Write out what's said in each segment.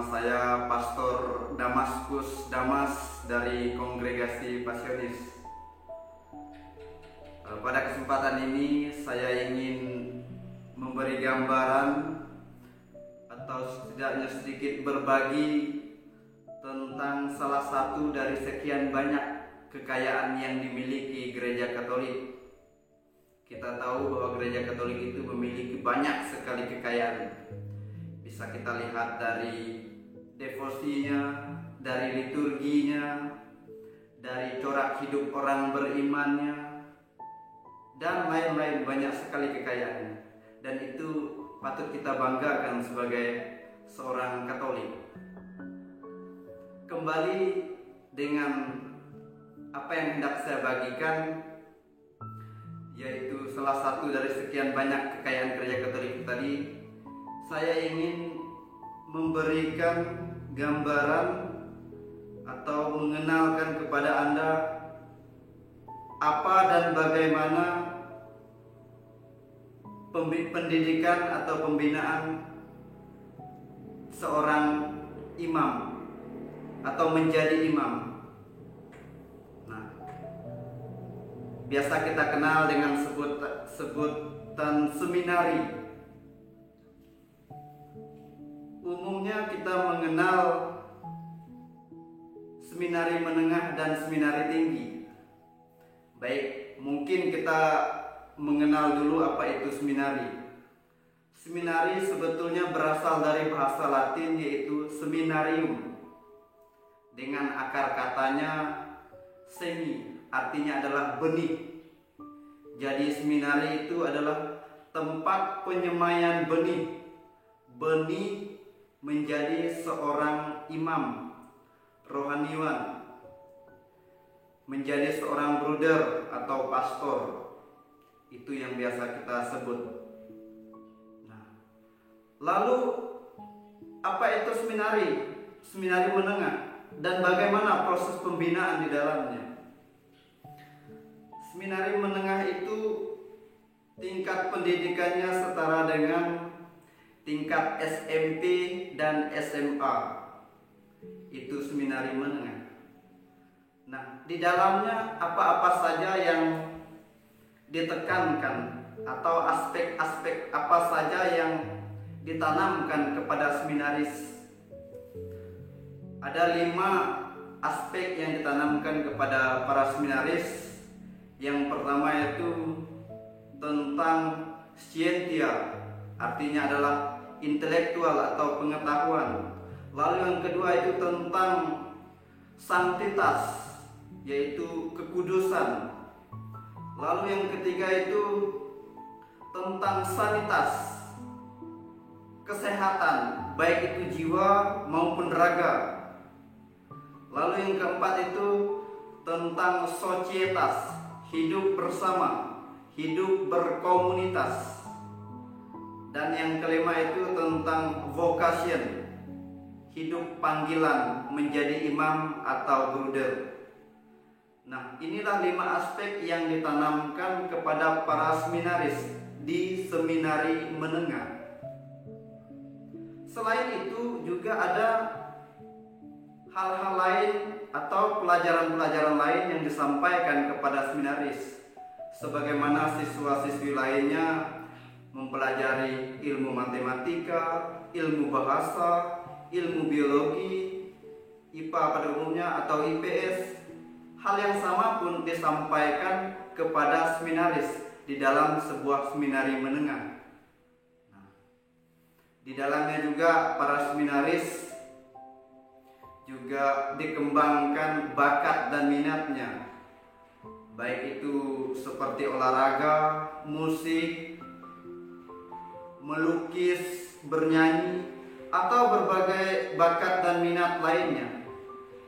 Nama saya Pastor Damaskus Damas dari Kongregasi Pasionis. Pada kesempatan ini saya ingin memberi gambaran atau setidaknya sedikit berbagi tentang salah satu dari sekian banyak kekayaan yang dimiliki Gereja Katolik. Kita tahu bahwa Gereja Katolik itu memiliki banyak sekali kekayaan. Bisa kita lihat dari devosinya, dari liturginya, dari corak hidup orang berimannya, dan lain-lain, banyak sekali kekayaannya. Dan itu patut kita banggakan sebagai seorang Katolik. Kembali dengan apa yang hendak saya bagikan, yaitu salah satu dari sekian banyak kekayaan Gereja Katolik tadi. Saya ingin memberikan gambaran atau mengenalkan kepada Anda apa dan bagaimana pendidikan atau pembinaan seorang imam atau menjadi imam. Nah, biasa kita kenal dengan sebutan seminari. Umumnya kita mengenal seminari menengah dan seminari tinggi. Baik, mungkin kita mengenal dulu apa itu seminari. Seminari sebetulnya berasal dari bahasa Latin, yaitu seminarium, dengan akar katanya semi, artinya adalah benih. Jadi seminari itu adalah tempat penyemaian benih menjadi seorang imam rohaniwan, menjadi seorang bruder atau pastor. Itu yang biasa kita sebut. Nah, lalu apa itu seminari? Seminari menengah, dan bagaimana proses pembinaan di dalamnya? Seminari menengah itu tingkat pendidikannya setara dengan tingkat SMP dan SMA. Itu seminari menengah. Nah, di dalamnya apa-apa saja yang ditekankan atau aspek-aspek apa saja yang ditanamkan kepada seminaris. Ada 5 aspek yang ditanamkan kepada para seminaris. Yang pertama itu tentang scientia, artinya adalah intelektual atau pengetahuan. Lalu yang kedua itu tentang sanctitas, yaitu kekudusan. Lalu yang ketiga itu tentang sanitas, kesehatan, baik itu jiwa maupun raga. Lalu yang keempat itu tentang societas, hidup bersama, hidup berkomunitas. Dan yang kelima itu tentang vocation, hidup panggilan menjadi imam atau bruder. Nah, inilah 5 aspek yang ditanamkan kepada para seminaris di seminari menengah. Selain itu juga ada hal-hal lain atau pelajaran-pelajaran lain yang disampaikan kepada seminaris. Sebagaimana siswa-siswi lainnya mempelajari ilmu matematika, ilmu bahasa, ilmu biologi, IPA pada umumnya atau IPS. Hal yang sama pun disampaikan kepada seminaris di dalam sebuah seminari menengah. Nah, di dalamnya juga para seminaris juga dikembangkan bakat dan minatnya, baik itu seperti olahraga, musik, melukis, bernyanyi, atau berbagai bakat dan minat lainnya.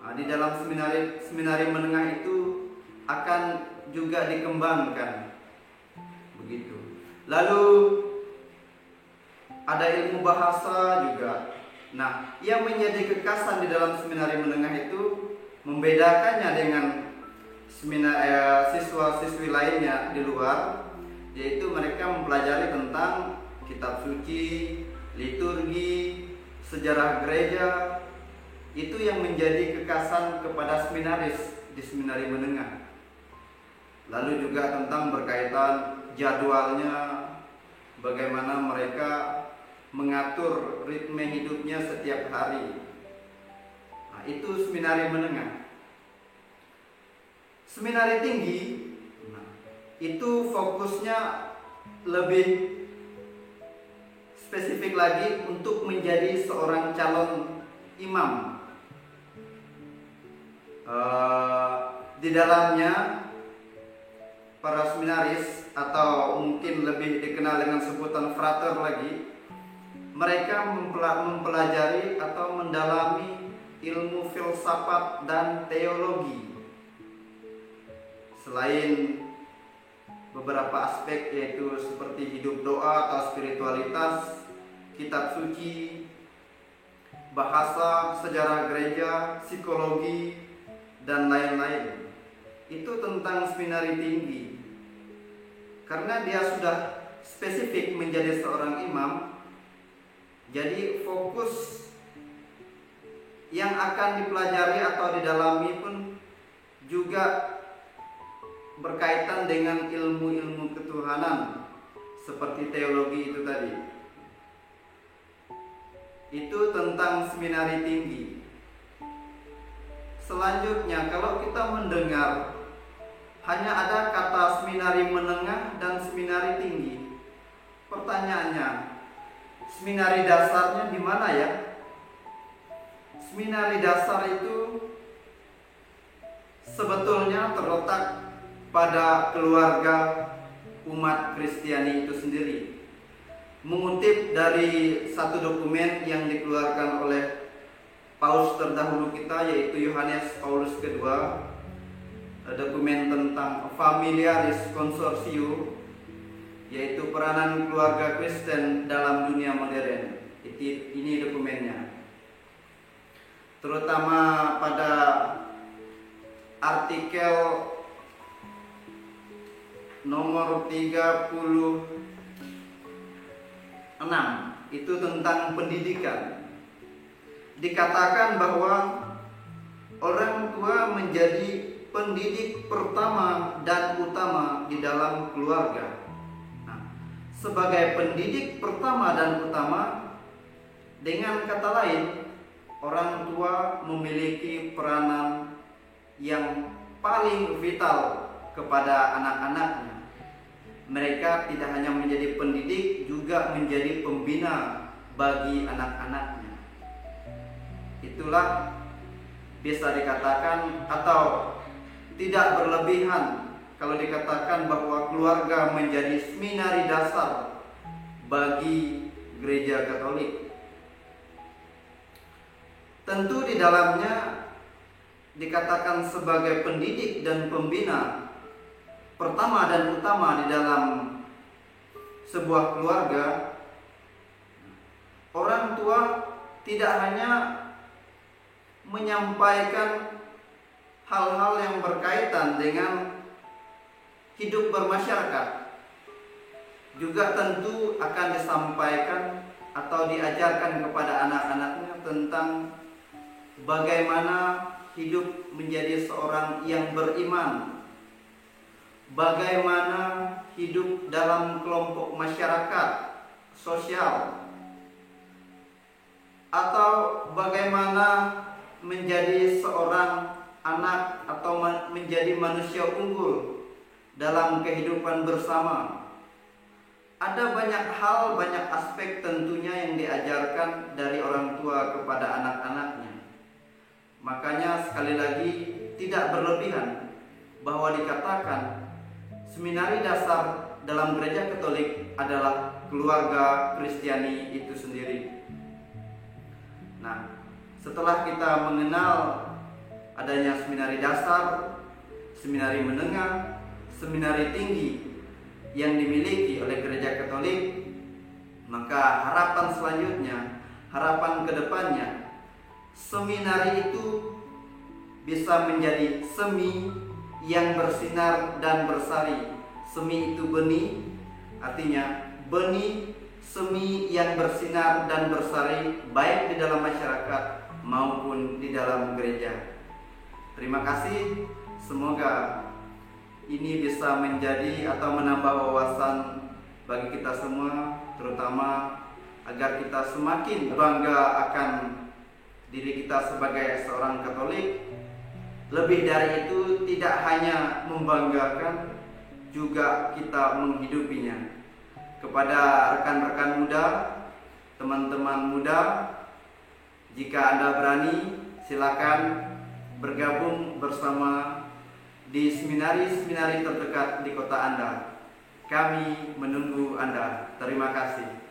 Nah, di dalam seminari menengah itu akan juga dikembangkan. Begitu. Lalu ada ilmu bahasa juga. Nah, yang menjadi kekhasan di dalam seminari menengah itu membedakannya dengan siswa-siswi lainnya di luar, yaitu mereka mempelajari tentang kitab suci, liturgi, sejarah gereja, itu yang menjadi kekasan kepada seminaris di seminari menengah. Lalu juga tentang berkaitan jadwalnya, bagaimana mereka mengatur ritme hidupnya setiap hari. Nah, itu seminari menengah. Seminari tinggi, itu fokusnya lebih spesifik lagi untuk menjadi seorang calon imam. Di dalamnya para seminaris, atau mungkin lebih dikenal dengan sebutan frater lagi, mereka mempelajari atau mendalami ilmu filsafat dan teologi. Selain beberapa aspek, yaitu seperti hidup doa atau spiritualitas, kitab suci, bahasa, sejarah gereja, psikologi, dan lain-lain. Itu tentang seminari tinggi. Karena dia sudah spesifik menjadi seorang imam, jadi fokus yang akan dipelajari atau didalami pun juga berkaitan dengan ilmu-ilmu ketuhanan, seperti teologi itu tadi. Itu tentang seminari tinggi. Selanjutnya, kalau kita mendengar hanya ada kata seminari menengah dan seminari tinggi, pertanyaannya, seminari dasarnya di mana ya? Seminari dasar itu sebetulnya terletak pada keluarga umat Kristiani itu sendiri. Mengutip dari satu dokumen yang dikeluarkan oleh Paus terdahulu kita, yaitu Yohanes Paulus II, dokumen tentang Familiaris Consortio, yaitu peranan keluarga Kristen dalam dunia modern. Ini dokumennya. Terutama pada artikel nomor 36, itu tentang pendidikan. Dikatakan bahwa orang tua menjadi pendidik pertama dan utama di dalam keluarga. Nah, sebagai pendidik pertama dan utama, dengan kata lain, orang tua memiliki peranan yang paling vital kepada anak-anaknya. Mereka tidak hanya menjadi pendidik, juga menjadi pembina bagi anak-anaknya. Itulah bisa dikatakan, atau tidak berlebihan kalau dikatakan bahwa keluarga menjadi seminari dasar bagi gereja Katolik. Tentu di dalamnya dikatakan sebagai pendidik dan pembina pertama dan utama di dalam sebuah keluarga. Orang tua tidak hanya menyampaikan hal-hal yang berkaitan dengan hidup bermasyarakat, juga tentu akan disampaikan atau diajarkan kepada anak-anaknya tentang bagaimana hidup menjadi seorang yang beriman, bagaimana hidup dalam kelompok masyarakat sosial, atau bagaimana menjadi seorang anak atau menjadi manusia unggul dalam kehidupan bersama. Ada banyak hal, banyak aspek tentunya yang diajarkan dari orang tua kepada anak-anaknya. Makanya sekali lagi tidak berlebihan bahwa dikatakan seminari dasar dalam gereja Katolik adalah keluarga Kristiani itu sendiri. Nah, setelah kita mengenal adanya seminari dasar, seminari menengah, seminari tinggi yang dimiliki oleh gereja Katolik, maka harapan selanjutnya, harapan kedepannya, seminari itu bisa menjadi semi yang bersinar dan bersari. Semi itu benih, artinya benih semi yang bersinar dan bersari baik di dalam masyarakat maupun di dalam gereja. Terima kasih, semoga ini bisa menjadi atau menambah wawasan bagi kita semua, terutama agar kita semakin bangga akan diri kita sebagai seorang Katolik. Lebih dari itu, tidak hanya membanggakan, juga kita menghidupinya. Kepada rekan-rekan muda, teman-teman muda, jika Anda berani, silakan bergabung bersama di seminari-seminari terdekat di kota Anda. Kami menunggu Anda. Terima kasih.